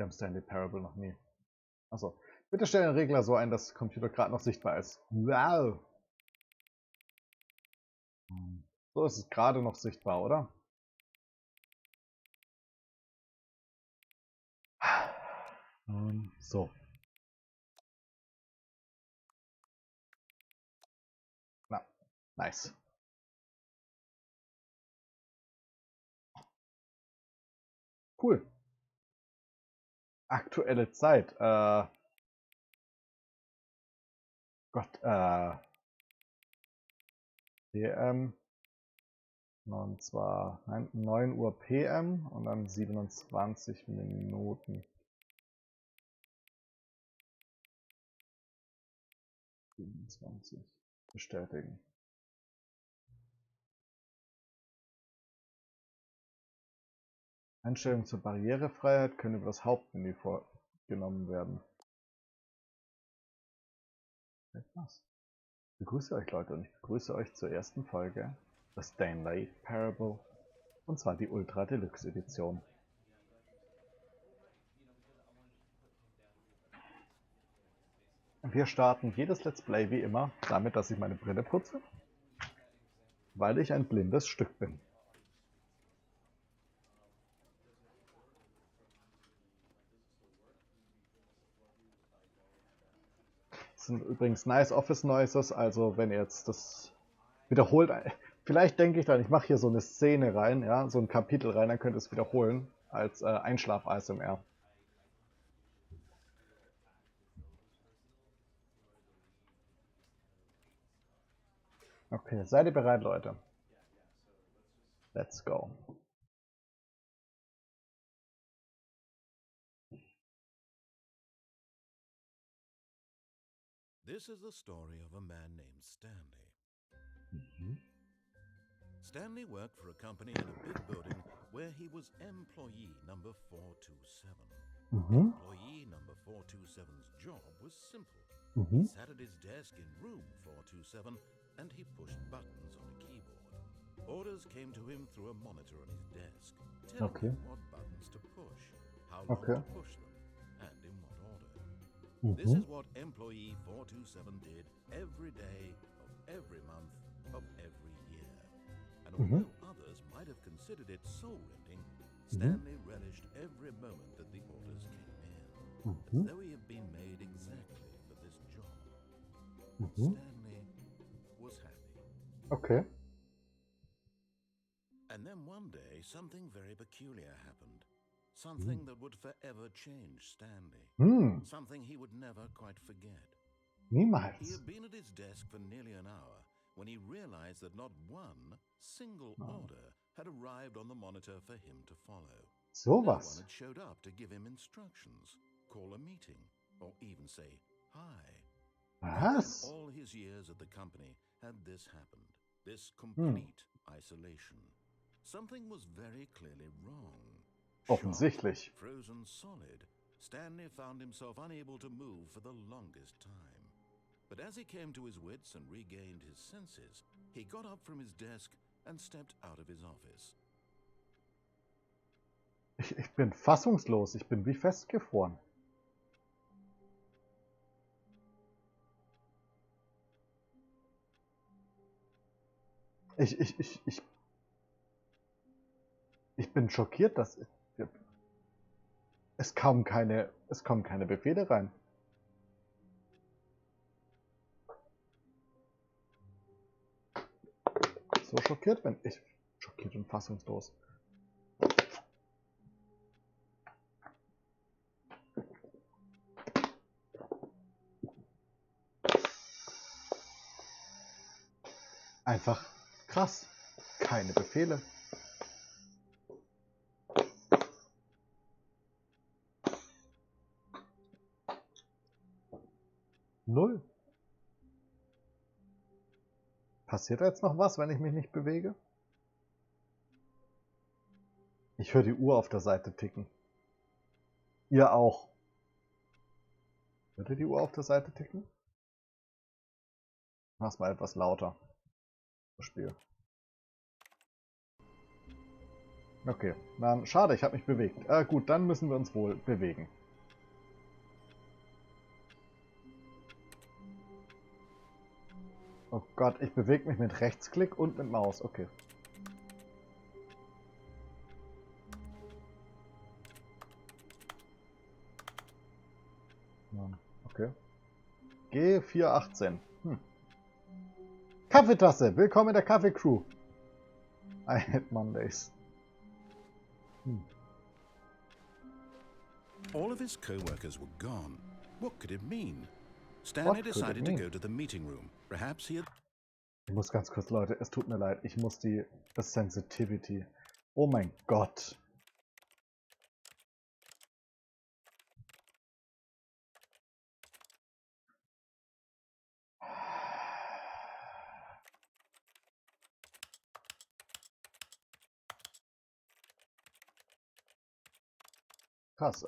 Wir haben Stanley Parable noch nie. Achso. Bitte stell den Regler so ein, dass der Computer gerade noch sichtbar ist. Wow! So ist es gerade noch sichtbar, oder? So. Na, nice. Cool. Aktuelle Zeit. Gott, PM. Und zwar 9 Uhr PM und dann 27 Minuten. 27. Bestätigen. Einstellungen zur Barrierefreiheit können über das Hauptmenü vorgenommen werden. Was? Ich begrüße euch, Leute, und ich begrüße euch zur ersten Folge der Stanley Parable, und zwar die Ultra Deluxe Edition. Wir starten jedes Let's Play wie immer damit, dass ich meine Brille putze, weil ich ein blindes Stück bin. Das sind übrigens nice Office Noises, also wenn ihr jetzt das wiederholt, vielleicht denke ich dann, ich mache hier so eine Szene rein, ja, so ein Kapitel rein, dann könnt ihr es wiederholen als Einschlaf-ASMR. Okay, seid ihr bereit, Leute? Let's go. This is the story of a man named Stanley. Stanley worked for a company in a big building where he was employee number 427. Employee number 427's job was simple. He sat at his desk in room 427 and he pushed buttons on a keyboard. Orders came to him through a monitor on his desk, telling him what buttons to push, how long to push them, and in what order. This is what employee 427 did every day of every month of every year. And although others might have considered it soul-rending, Stanley relished every moment that the orders came in, as though he had been made exactly for this job. Stanley was happy. Okay. And then one day, something very peculiar happened. Something that would forever change Stanley. Something he would never quite forget. Niemals. He had been at his desk for nearly an hour when he realized that not one single order had arrived on the monitor for him to follow. No one had showed up to give him instructions, call a meeting, or even say hi. Never in all his years at the company had this happened. This complete isolation. Something was very clearly wrong. Offensichtlich. Shocked, frozen solid, Stanley found himself unable to move for the longest time. But as he came to his wits and regained his senses, he got up from his desk and stepped out of his office. Ich bin fassungslos, ich bin wie festgefroren. Ich bin schockiert, dass es kommen keine Befehle rein. So schockiert bin ich. Schockiert und fassungslos. Einfach krass. Keine Befehle. Null. Passiert jetzt noch was, wenn ich mich nicht bewege? Ich höre die Uhr auf der Seite ticken. Ihr auch. Hört ihr die Uhr auf der Seite ticken? Mach's mal etwas lauter. Das Spiel. Okay, dann schade, ich habe mich bewegt. Gut, dann müssen wir uns wohl bewegen. Oh Gott, ich bewege mich mit Rechtsklick und mit Maus. Okay. Okay. G418. Kaffeetasse. Willkommen in der Kaffeecrew. I hate Mondays. All of his co-workers were gone. What could it mean? Stanley decided to go to the meeting room. Perhaps he had... Ich muss ganz kurz, Leute, es tut mir leid. Ich muss die Sensitivity. Oh mein Gott. Krass,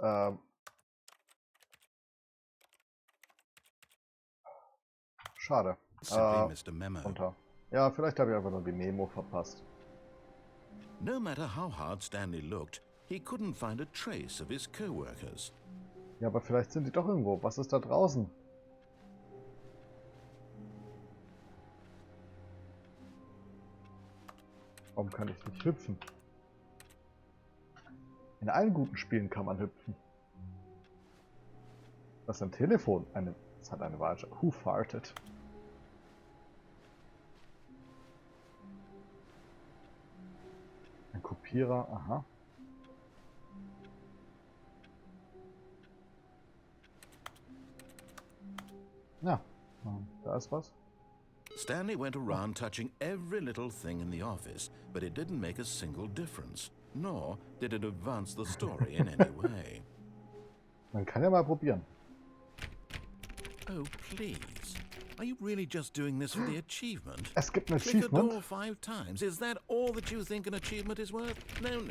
schade. simply missed a memo. Runter. Ja, vielleicht habe ich einfach nur die Memo verpasst. No matter how hard Stanley looked, he couldn't find a trace of his co-workers. Ja, aber vielleicht sind die doch irgendwo. Was ist da draußen? Warum kann ich nicht hüpfen? In allen guten Spielen kann man hüpfen. Das ist ein Telefon. Es hat eine Waage. Who farted? Ein Kopierer. Aha. Ja, da ist was. Stanley went around touching every little thing in the office, but it didn't make a single difference, nor did it advance the story in any way. Man kann ja mal probieren. Oh, please. Are you really just doing this for the achievement? Es gibt ein Click a Achievement. door 5 times. Is that all that you think an achievement is worth? No.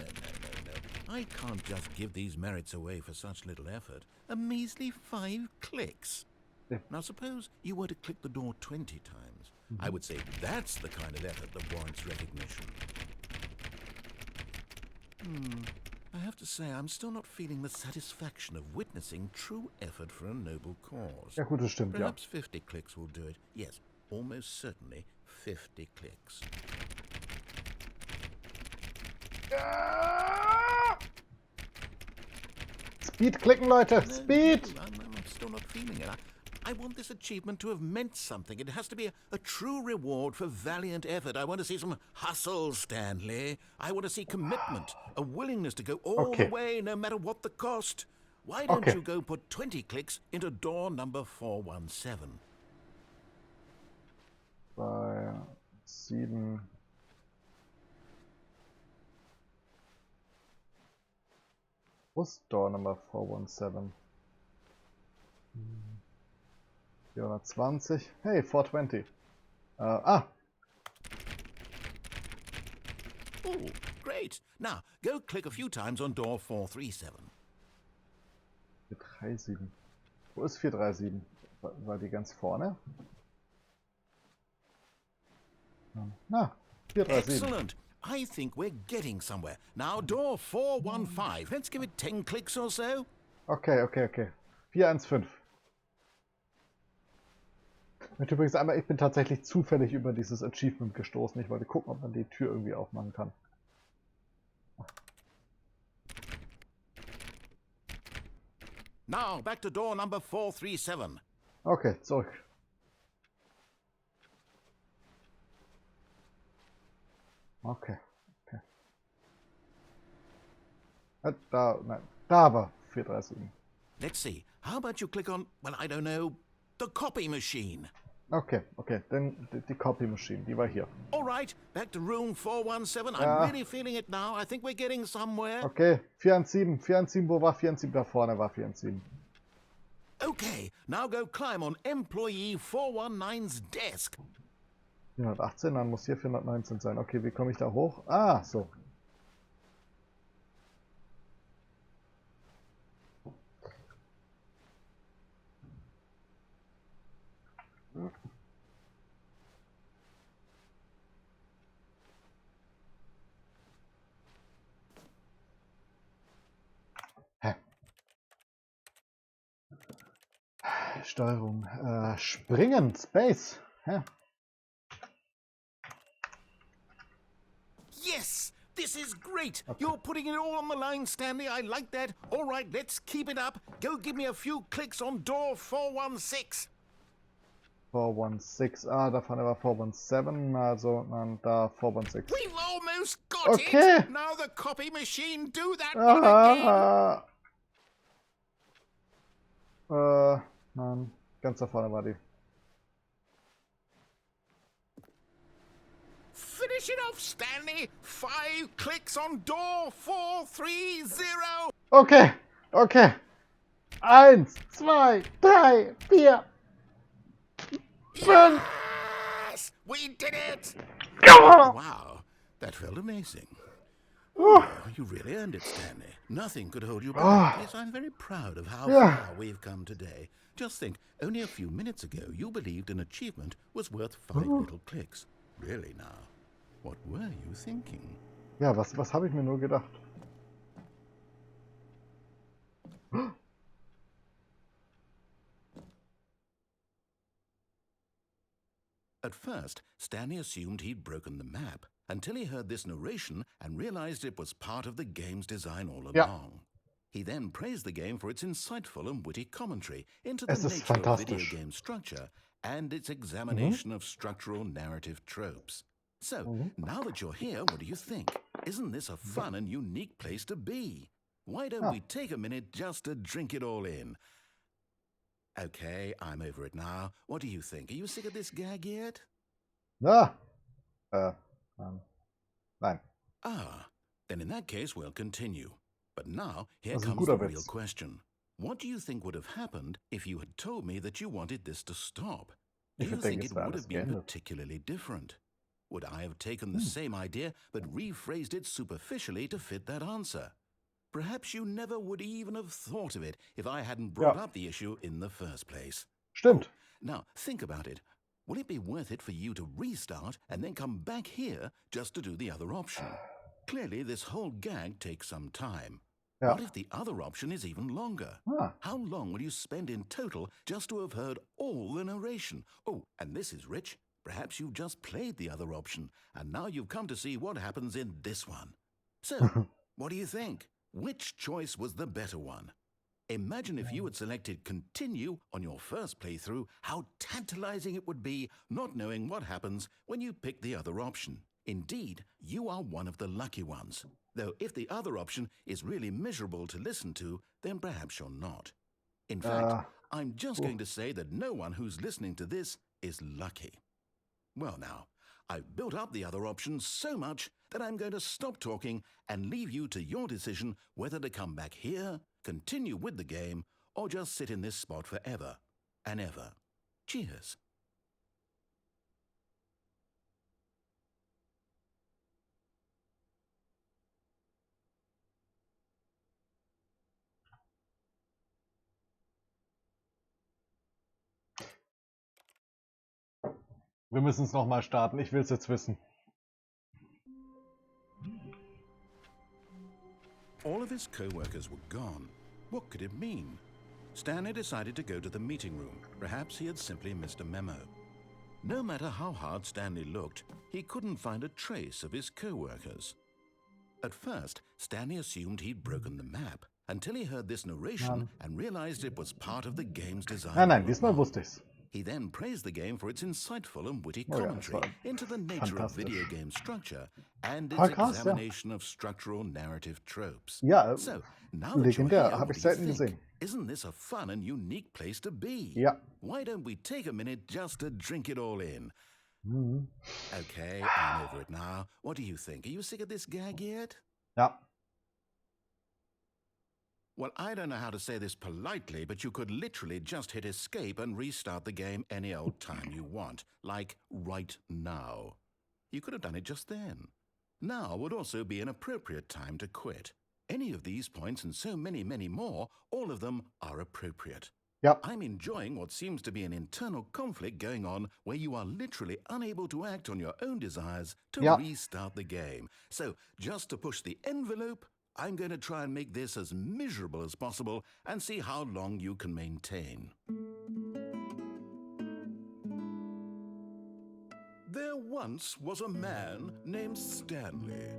I can't just give these merits away for such little effort. A measly 5 clicks. Yeah. Now suppose you were to click the door 20 times. I would say that's the kind of effort that warrants recognition. I have to say, I'm still not feeling the satisfaction of witnessing true effort for a noble cause. Ja gut, das stimmt, ja. Perhaps 50 clicks will do it. Yes, almost certainly 50 clicks. Speed klicken, Leute! Speed! No, I'm still not feeling it. I want this achievement to have meant something. It has to be a true reward for valiant effort. I want to see some hustle, Stanley. I want to see commitment, a willingness to go all the way, no matter what the cost. Why don't you go put 20 clicks into door number 417? 2, 7. Wo ist Door Number 417? 420. Hey, 420. Oh, great. Now, go click a few times on door 437. 437. Wo ist 437? War die ganz vorne? Na, 437. Excellent. I think we're getting somewhere. Now, door 415. Let's give it 10 clicks or so. Okay. 415. Und übrigens einmal, ich bin tatsächlich zufällig über dieses Achievement gestoßen. Ich wollte gucken, ob man die Tür irgendwie aufmachen kann. Now, back to door number 437. Okay, zurück. Okay. Da war 437. Let's see. How about you click on, well, I don't know, the copy machine? Okay, dann die Copy Machine, die war hier. All right, back to room 417. I'm really feeling it now. I think we're getting somewhere. Okay, 417, wo war 417? Da vorne war 417. Okay, now go climb on employee 419's desk. 418, dann muss hier 419 sein. Okay, wie komme ich da hoch? Ah, so. Steuerung. Springen, Space. Hä? Yes! This is great! Okay. You're putting it all on the line, Stanley. I like that. All right, let's keep it up. Go give me a few clicks on door 416. 416. Ah, davon war 417, also dann da 416. We've almost got okay. it! Now the copy machine, do that one again! Nein, ganz da vorne war die. Finish it off, Stanley! 5 clicks on door 430! Okay, okay. 1, 2, 3, 4, 5. Yes! We did it! Oh. Wow, that felt amazing. Oh, you really earned it, Stanley. Nothing could hold you back. Yes, I'm very proud of how far we've come today. Just think, only a few minutes ago, you believed an achievement was worth 5 little clicks. Really now, what were you thinking? Ja, was habe ich mir nur gedacht? At first, Stanley assumed he'd broken the map until he heard this narration and realized it was part of the game's design all along. He then praised the game for its insightful and witty commentary into the nature of video game structure and its examination of structural narrative tropes. So, now that you're here, what do you think? Isn't this a fun and unique place to be? Why don't we take a minute just to drink it all in? Okay, I'm over it now. What do you think? Are you sick of this gag yet? Nein. Ah, then in that case we'll continue. But now, here comes the real question. What do you think would have happened if you had told me that you wanted this to stop? Do you think it would have been particularly different? Would I have taken the same idea but rephrased it superficially to fit that answer? Perhaps you never would even have thought of it if I hadn't brought up the issue in the first place. Stimmt. Now, think about it. Will it be worth it for you to restart and then come back here just to do the other option? Clearly, this whole gag takes some time. What if the other option is even longer? How long will you spend in total just to have heard all the narration? Oh, and this is rich. Perhaps you've just played the other option, and now you've come to see what happens in this one. So, what do you think? Which choice was the better one? Imagine if you had selected continue on your first playthrough, how tantalizing it would be not knowing what happens when you pick the other option. Indeed, you are one of the lucky ones. Though if the other option is really miserable to listen to, then perhaps you're not. In fact, I'm just going to say that no one who's listening to this is lucky. Well now, I've built up the other option so much that I'm going to stop talking and leave you to your decision whether to come back here, continue with the game, or just sit in this spot forever and ever. Cheers. Wir müssen es nochmal starten. Ich will es jetzt wissen. All of his co-workers were gone. What could it mean? Stanley decided to go to the meeting room. Perhaps he had simply missed a memo. No matter how hard Stanley looked, he couldn't find a trace of his co-workers. At first, Stanley assumed he'd broken the map until he heard this narration and realized it was part of the game's design. Nein, diesmal wusste ich's. He then praised the game for its insightful and witty commentary into the nature of video game structure and its examination of structural narrative tropes. Ja, so, now that you're legendär, here, habe ich selten gesehen. Isn't this a fun and unique place to be? Ja. Why don't we take a minute just to drink it all in? Okay, I'm over it now. What do you think? Are you sick of this gag yet? Ja. Well, I don't know how to say this politely, but you could literally just hit escape and restart the game any old time you want, like right now. You could have done it just then. Now would also be an appropriate time to quit. Any of these points and so many, many more, all of them are appropriate. Yep. I'm enjoying what seems to be an internal conflict going on where you are literally unable to act on your own desires to restart the game. So, just to push the envelope, I'm going to try and make this as miserable as possible and see how long you can maintain. There once was a man named Stanley,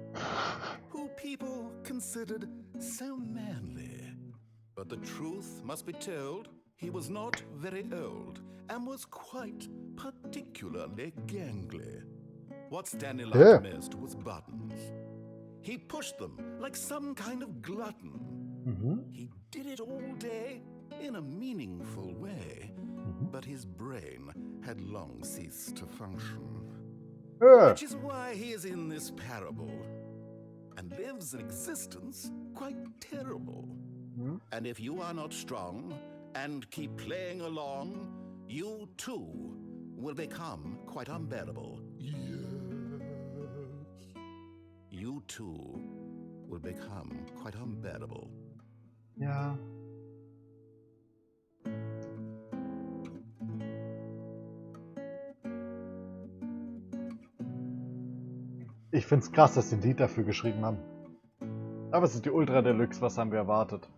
who people considered so manly. But the truth must be told, he was not very old, and was quite particularly gangly. What Stanley liked most was buttons. He pushed them like some kind of glutton. He did it all day in a meaningful way, but his brain had long ceased to function. Which is why he is in this parable, and lives an existence quite terrible. And if you are not strong and keep playing along, you too will become quite unbearable. Yes. You too will become quite unbearable. Ja. Ich find's krass, dass sie ein Lied dafür geschrieben haben. Aber es ist die Ultra Deluxe, was haben wir erwartet?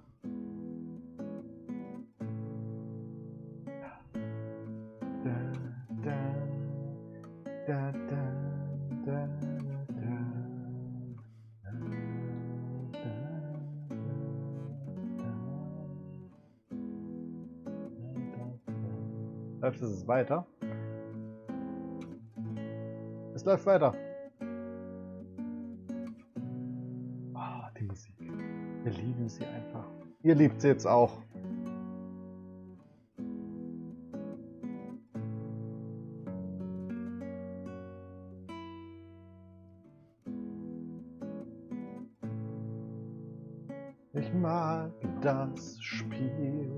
Läuft es weiter? Es läuft weiter. Oh, die Musik. Wir lieben sie einfach. Ihr liebt sie jetzt auch. Ich mag das Spiel.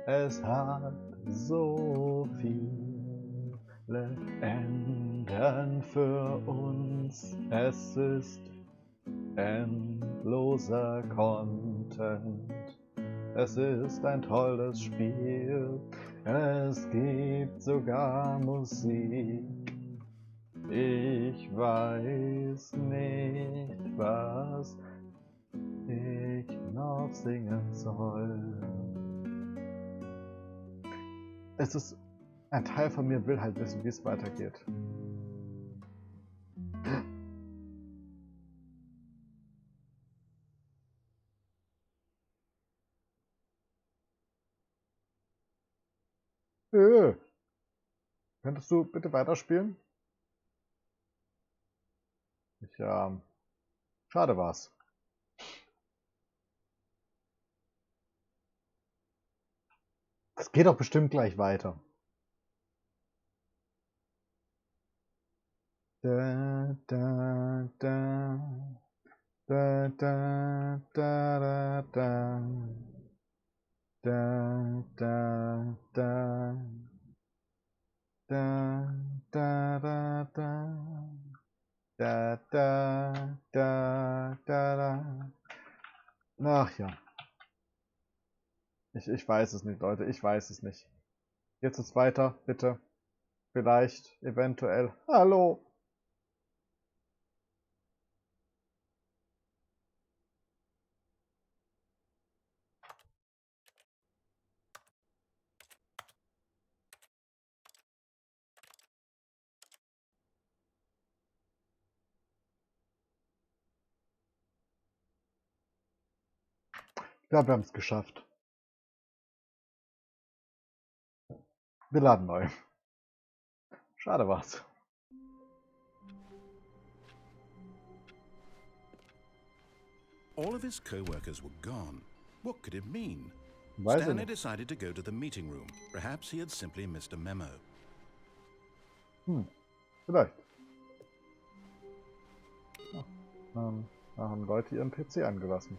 Es hat so viele Enden für uns. Es ist endloser Content. Es ist ein tolles Spiel. Es gibt sogar Musik. Ich weiß nicht, was ich noch singen soll. Es ist ein Teil von mir will halt wissen, wie es weitergeht. Könntest du bitte weiterspielen? Schade war's. Es geht doch bestimmt gleich weiter. Da, da, da. Da, da, da, da, da. Da, da, da. Da, da, da, da. Da, da, da, da, da. Ach ja. Ich weiß es nicht, Leute. Ich weiß es nicht. Jetzt ist weiter, bitte. Vielleicht, eventuell. Hallo. Ich glaube, wir haben es geschafft. Wir laden neu. Schade war's. All of his co-workers were gone. What could it mean? Weiß Stanley ich nicht. decided to go to the meeting room. Perhaps he had simply missed a memo. Vielleicht. Ja, da haben Leute ihren PC angelassen.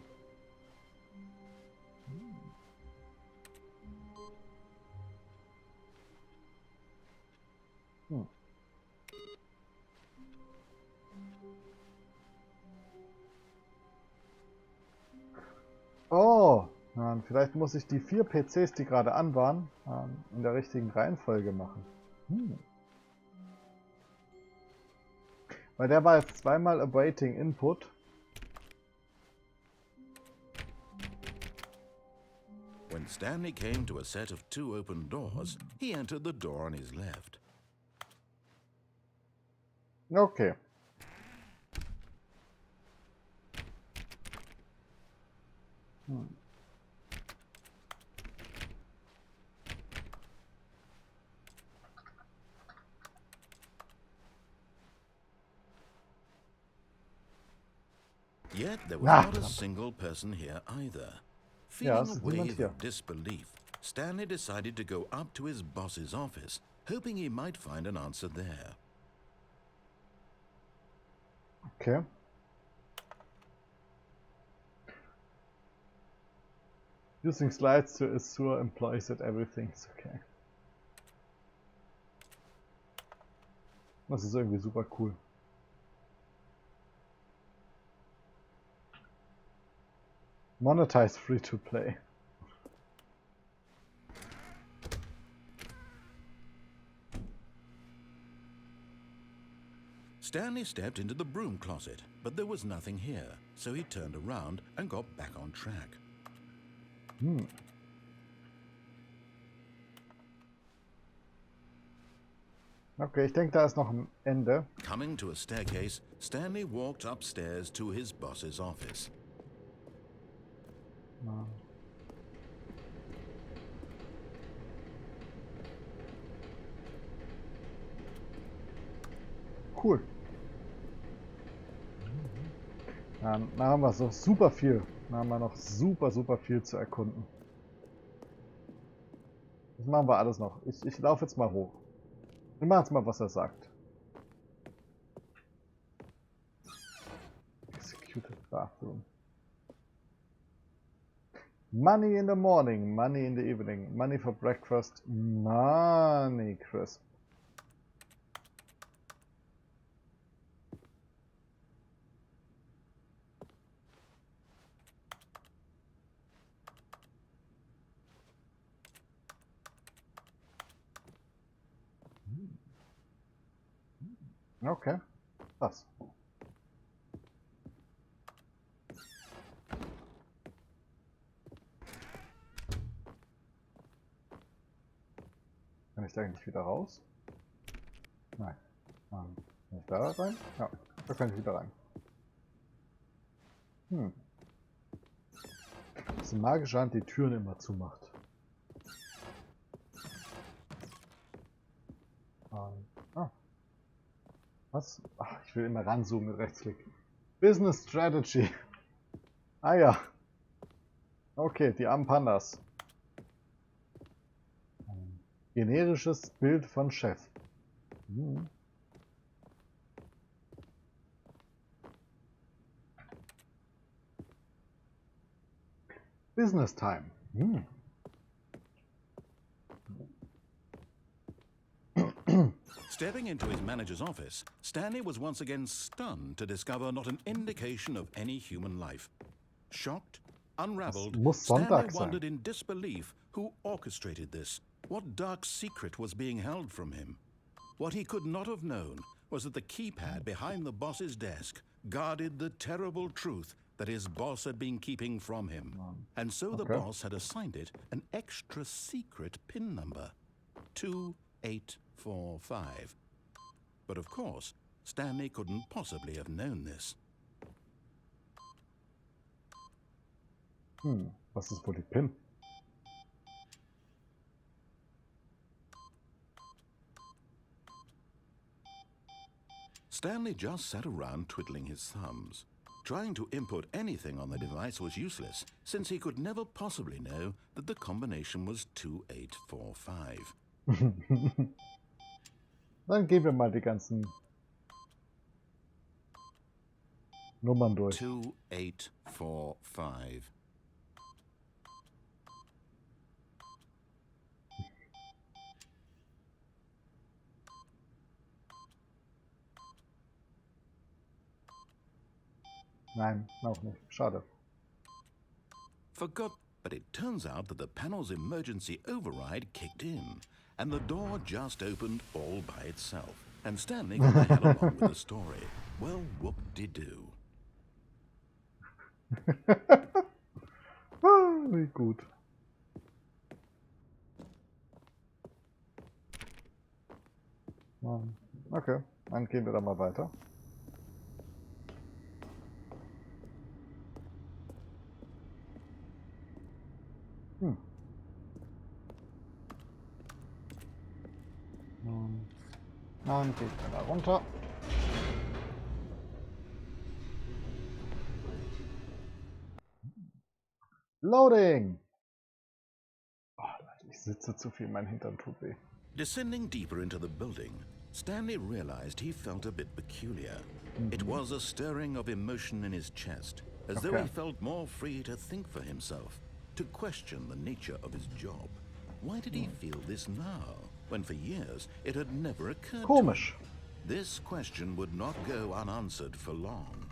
Oh, vielleicht muss ich die 4 PCs, die gerade an waren, in der richtigen Reihenfolge machen. Weil der war jetzt zweimal awaiting input. When Stanley came to a set of 2 open doors, he entered the door on his left. Vielleicht muss ich die 4 PCs, die gerade an waren, in der richtigen Reihenfolge machen. Weil der war jetzt zweimal awaiting input. When Stanley came to a set of 2 open doors, he entered the door on his left. 2 open doors, he entered the door on his left. Okay. Yet there was Ah, not a verdammt. single person here either. Ja, Feeling es a ist niemand wave hier. of disbelief, Stanley decided to go up to his boss's office, hoping he might find an answer there. Okay. Using slides to assure employees that everything is okay. Das ist irgendwie super cool. Monetize free to play. Stanley stepped into the broom closet, but there was nothing here, so he turned around and got back on track. Okay, ich denke, da ist noch ein Ende. Coming to a staircase, Stanley walked upstairs to his boss's office. Cool. Dann haben wir so super viel. Dann haben wir noch super viel zu erkunden. Das machen wir alles noch. Ich laufe jetzt mal hoch. Wir machen jetzt mal, was er sagt. Executed bathroom. Money in the morning, money in the evening, money for breakfast, money crisp. Okay, was? Kann ich da eigentlich wieder raus? Nein. Kann ich da rein? Ja, da kann ich wieder rein. Das ist eine magische Hand, die Türen immer zumacht. Was? Ach, ich will immer ranzoomen mit Rechtsklick. Business Strategy. Ah ja. Okay, die armen Pandas. Generisches Bild von Chef. Business time. Stepping into his manager's office, Stanley was once again stunned to discover not an indication of any human life. Shocked, unraveled, muss Stanley Sonntag sein. wondered in disbelief who orchestrated this, what dark secret was being held from him. What he could not have known was that the keypad behind the boss's desk guarded the terrible truth that his boss had been keeping from him. And so the boss had assigned it an extra secret PIN number, 2845. But of course, Stanley couldn't possibly have known this. Was ist wohl die PIN? Stanley just sat around twiddling his thumbs. Trying to input anything on the device was useless, since he could never possibly know that the combination was 2845. Dann gehen wir mal die ganzen Nummern durch. 2845. Nein, noch nicht. Schade. Forgot, but it turns out that the panel's emergency override kicked in, and the door just opened all by itself. And Stanley got the hell along with the story. Well, whoop-de-doo. Wie gut. Okay. Dann gehen wir da mal weiter. Dann geht er da runter. Loading! Oh, ich sitze zu viel, mein Hintern tut weh. Descending deeper into the building, Stanley realized he felt a bit peculiar. It was a stirring of emotion in his chest, as though he felt more free to think for himself, to question the nature of his job. Why did he feel this now, when for years it had never occurred Komisch. to him? This question would not go unanswered for long.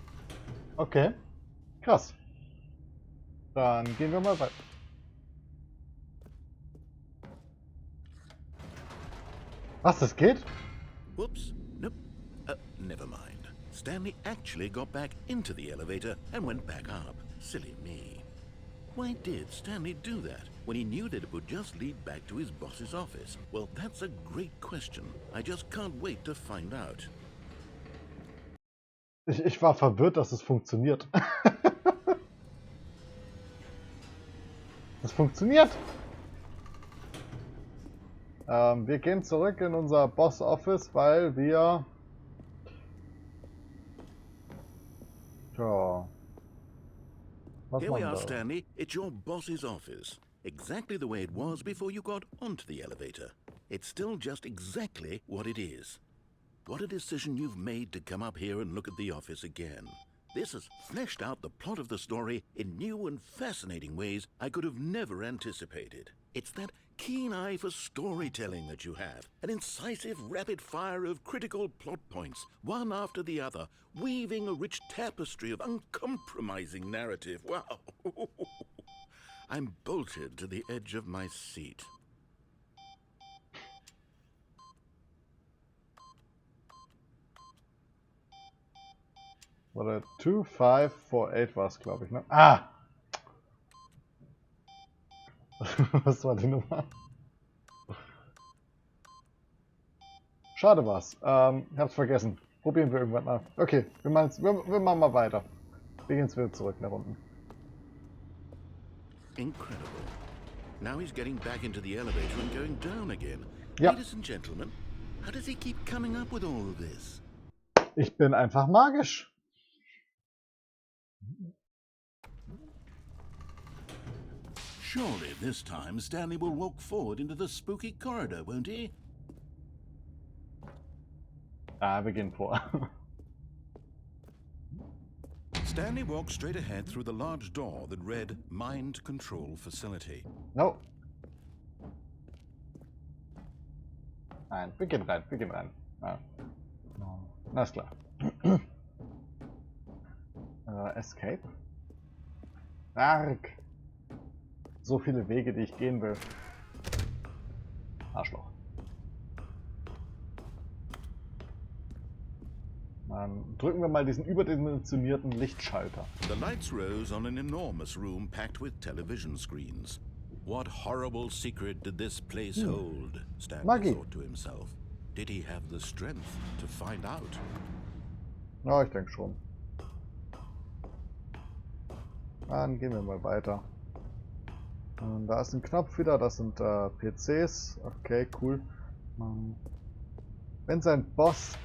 Okay, krass. Dann gehen wir mal weiter. Was, das geht? Whoops, nope, never mind. Stanley actually got back into the elevator and went back up. Silly me. Why did Stanley do that when he knew that it would just lead back to his boss's office? Well, that's a great question. I just can't wait to find out. Ich war verwirrt, dass es funktioniert. Es funktioniert. Wir gehen zurück in unser Boss-Office, weil wir... Tja... Was Here we are, machen wir? Stanley. It's your boss's office. Exactly the way it was before you got onto the elevator. It's still just exactly what it is. What a decision you've made to come up here and look at the office again. This has fleshed out the plot of the story in new and fascinating ways I could have never anticipated. It's that keen eye for storytelling that you have, an incisive rapid fire of critical plot points, one after the other, weaving a rich tapestry of uncompromising narrative. Wow! I'm bolted to the edge of my seat. Oder 2548 war es, glaube ich, ne? Ah! Was war die Nummer? Schade war's. Ich hab's vergessen. Probieren wir irgendwann mal. Okay, wir machen mal weiter. Wir gehen jetzt wieder zurück nach unten. Incredible. Now he's getting back into the elevator and going down again. Ja. Ladies and gentlemen, how does he keep coming up with all of this? Ich bin einfach magisch. Surely this time Stanley will walk forward into the spooky corridor, won't he? Ah, wir gehen vor. Stanley walked straight ahead through the large door that read Mind Control Facility. No. Nein, wir gehen rein, wir gehen rein. Ja. Na, ist klar. Escape. Arg. So viele Wege, die ich gehen will. Arschloch. Dann drücken wir mal diesen überdimensionierten Lichtschalter. The lights rose on an enormous room packed with television screens. What horrible secret did this place hold? Stanley thought to himself. Did he have the strength to find out? Ja, ich denke schon. Dann gehen wir mal weiter. Und da ist ein Knopf wieder, das sind PCs. Okay, cool. Wenn sein Boss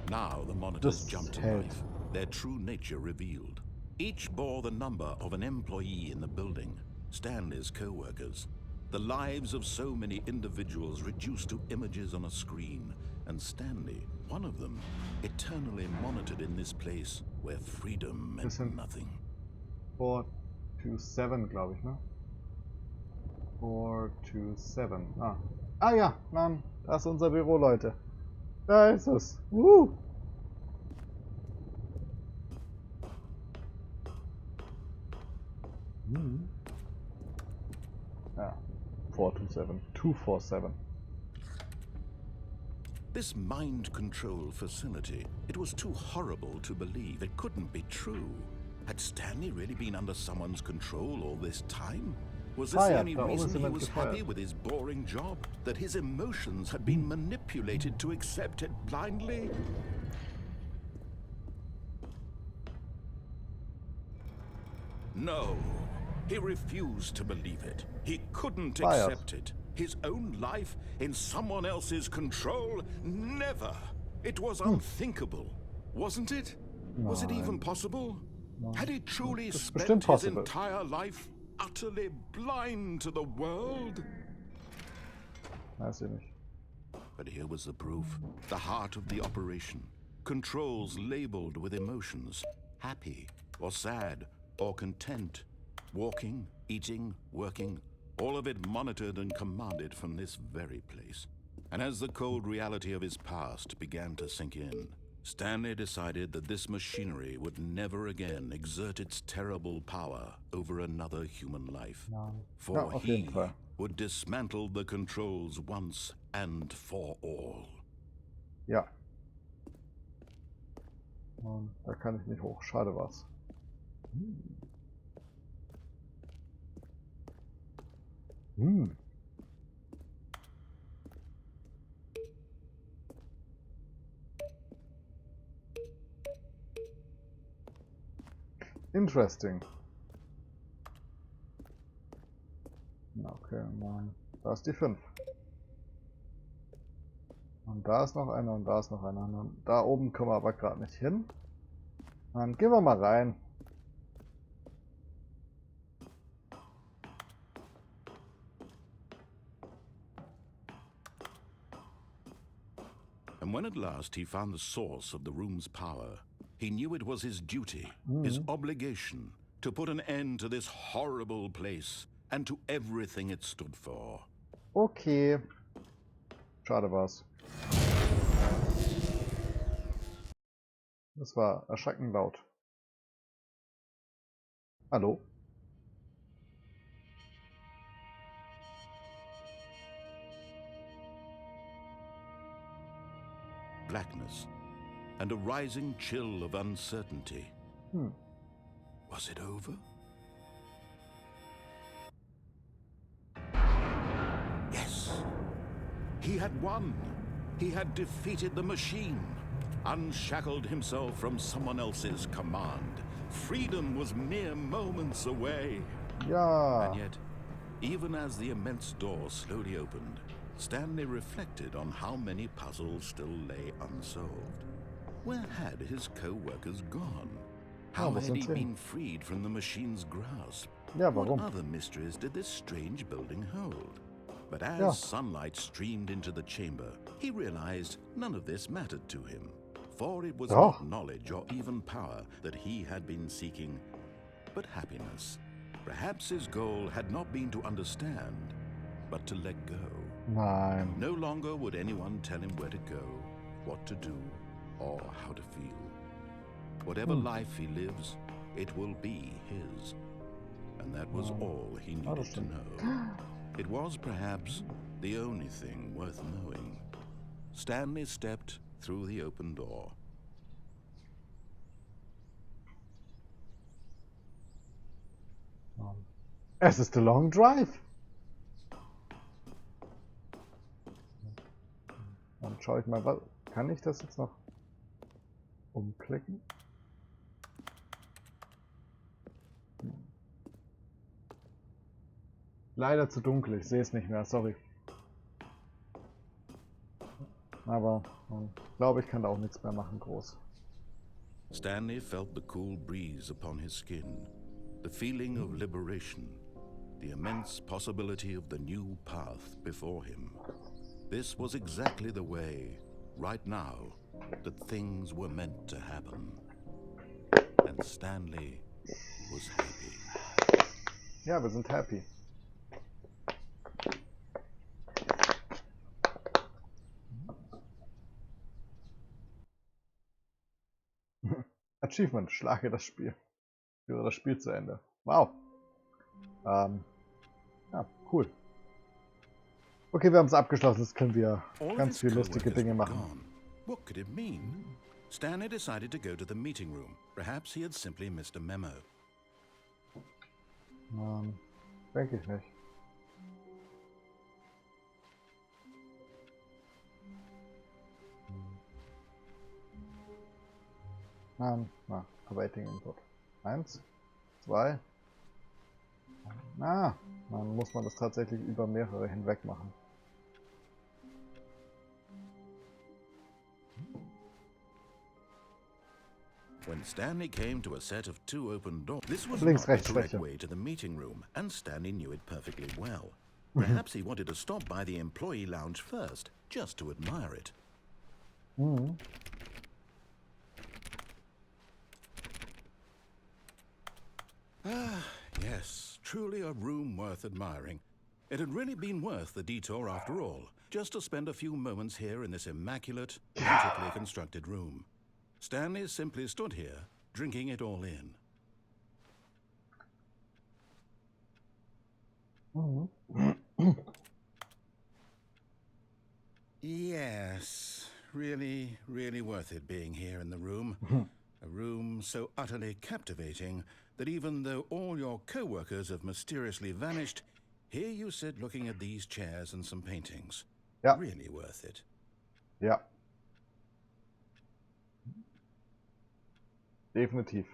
Now the monitors jumped to life, their true nature revealed. Each bore the number of an employee in the building, Stanley's co-workers. The lives of so many individuals reduced to images on a screen, and Stanley, one of them, eternally monitored in this place where freedom meant nothing. 427, glaube ich, ne? 427. Ah ja, Mann, das ist unser Büro, Leute. Da ist es. Ja, 427. 247. This mind control facility, it was too horrible to believe. It couldn't be true. Had Stanley really been under someone's control all this time? Was this the only Da oben ist reason he jemand was happy gefeuert. with his boring job? That his emotions had been manipulated to accept it blindly? No, he refused to believe it. He couldn't accept it. His own life in someone else's control? Never! It was unthinkable, wasn't it? Was it even possible? Had he truly spent his entire life utterly blind to the world? Weiß ich nicht. But here was the proof. The heart of the operation. Controls labeled with emotions. Happy, or sad, or content. Walking, eating, working. All of it monitored and commanded from this very place. And as the cold reality of his past began to sink in, Stanley decided that this machinery would never again exert its terrible power over another human life. For he would dismantle the controls once and for all. Ja. Da kann ich nicht hoch. Schade war's. Interesting. Okay, da ist die 5. Und da ist noch einer und da ist noch einer. Und da oben kommen wir aber gerade nicht hin. Dann gehen wir mal rein. And when at last he found the source of the room's power, he knew it was his duty, his obligation, to put an end to this horrible place and to everything it stood for. Okay. Schade war's. Das war erschreckend laut. Hallo? Blackness and a rising chill of uncertainty. Was it over? Yes. He had won. He had defeated the machine, unshackled himself from someone else's command. Freedom was mere moments away. Ja. And yet, even as the immense door slowly opened, Stanley reflected on how many puzzles still lay unsolved. Where had his co-workers gone? How had he been freed from the machine's grasp? Ja, What warum? other mysteries did this strange building hold? But as sunlight streamed into the chamber, he realized none of this mattered to him. For it was not knowledge or even power that he had been seeking, but happiness. Perhaps his goal had not been to understand, but to let go. Nein. No longer would anyone tell him where to go, what to do, or how to feel. Whatever life he lives, it will be his. And that was all he needed to know. It was perhaps the only thing worth knowing. Stanley stepped through the open door. Es ist a long drive. Dann schaue ich mal, was kann ich das jetzt noch umklicken? Leider zu dunkel, ich sehe es nicht mehr, sorry. Aber ich glaube, ich kann da auch nichts mehr machen, groß. Stanley felt the cool breeze upon his skin, the feeling of liberation, the immense possibility of the new path before him. This was exactly the way, right now, that things were meant to happen. And Stanley was happy. Ja, wir sind happy. Achievement, schlage das Spiel. Führe das Spiel zu Ende. Wow. Ja, cool. Okay, wir haben es abgeschlossen. Jetzt können wir ganz viele lustige Dinge machen. What could it mean? Stanley decided to go to the meeting room. Perhaps he had simply missed a memo. Denke ich nicht. Na, awaiting input. 1, 2. Dann muss man das tatsächlich über mehrere hinweg machen. When Stanley came to a set of 2 open doors, this was Links, not rechts, the correct Schwäche. way to the meeting room, and Stanley knew it perfectly well. Perhaps he wanted to stop by the employee lounge first, just to admire it. Ah, yes, truly a room worth admiring. It had really been worth the detour after all, just to spend a few moments here in this immaculate, intricately constructed room. Stanley simply stood here, drinking it all in. Yes, really, really worth it being here in the room. A room so utterly captivating that even though all your co-workers have mysteriously vanished, here you sit looking at these chairs and some paintings. Ja. Really worth it. Ja. Definitiv.